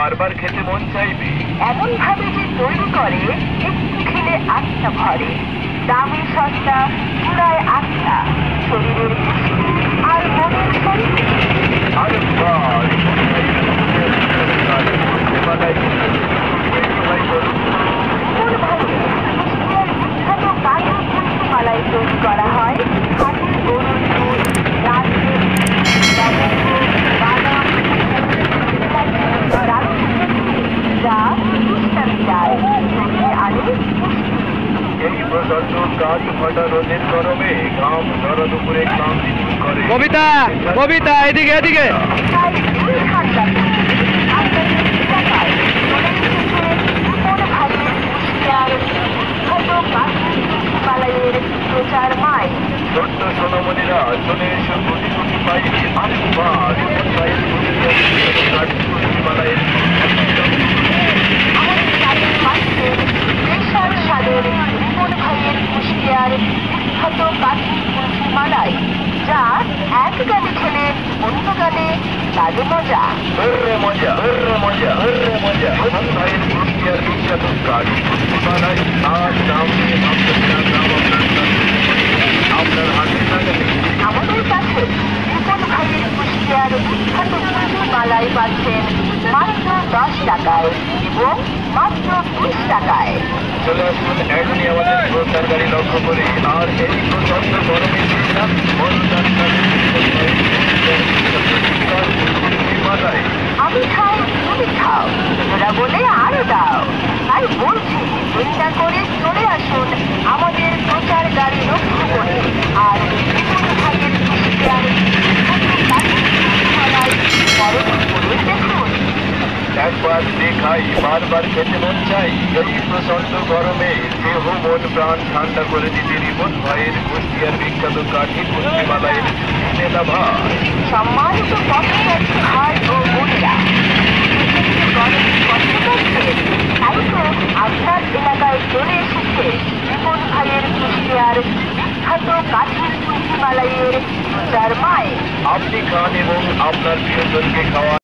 বারবার খেতে মন চাইবে। এমন ভাবে যে তৈরি করে একটু খেলে আত্মা ভরে। দামি সস্তা, চূড়ায় আত্মা, শরীরের পুষ্টি আর মনের শান্তি। আরে বাহ, বিখ্যাত কাজু কুলফি মালাই তৈরি করা হয় খাঁটি গরুর দুধ, নারকেল, লবঙ্গ, বাদাম, যা তৃষ্ণা যায়, আনে পুষ্টি। এই প্রচন্ড কাঠ ফাটা রোদের গরমে ঘাম ঝরা দুপুরে ক্লান্তি দূর করে। কবিতা কবিতা এদিকে এদিকে তাই এই ঠান্ডা আপনাদের এলাকায় বিপদ ভাগের হুঁশিয়ার বিখ্যাত কাজু কুলফি মালাইয়ের প্রচার মাই। ছোট্ট সোনামণিরা চলে এসে কোটি কোটি পাইবে। আরে বাহ, রিপন ভাইয়ের মালাইয়ের আমাদের তাদের পাশে প্রেশার স্বাদের রিপন ভাইয়ের হুঁশিয়ার বিখ্যাত কাজু কুলফি মালাই, যা এক গালে খেলে অন্য গালে লাগে মজা। মজা মজা মজা রিপন ভাইয়ের কুষ্টিয়ার বিখ্যাত কাজু কুলফি মালাই আজ দাম নিয়ে আপনার হাতে লাগালে। আমাদের কাছে রিপন ভাইয়ের কুষ্টিয়ার বিখ্যাত কুলফি মালাই পাচ্ছেন মাত্র 10 টাকায় এবং মাত্র 20 টাকায়। চলে আসুন এখনই আমাদের প্রচার গাড়ি লক্ষ্য করে। আর এই প্রচন্ড গরমে আমি খাও তুমি খাও, ওরা বলে আরো দাও। তাই বলছি চিন্তা করে চলে আসুন আমাদের প্রচার গাড়ি লক্ষ্য করে। আর রিপন ভাইয়ের কুষ্টিয়ার বিখ্যাত কাজু কুলফি মালাই পরখ করে দেখুন। একবার দেখাই বারবার খেতে মন চাই। এই প্রচন্ড গরমে দেহ মন প্রাণ ঠান্ডা করে দিতে রিপন ভাইয়ের কুষ্টিয়ার বিখ্যাত কাঠি কুলফি মালাইয়ের নেতা ভাই। সম্মানিত পথযাত্রী ভাই ও বোনেরা, গরমে কষ্ট করছে, তাই তো আপনার এলাকায় চলে এসেছে রিপন ভাইয়ের কুষ্টিয়ার বিখ্যাত কাঠি কুলফি মালাইয়ের প্রচার মাই। আপনি খান এবং আপনার প্রিয়জনকে খাওয়ান।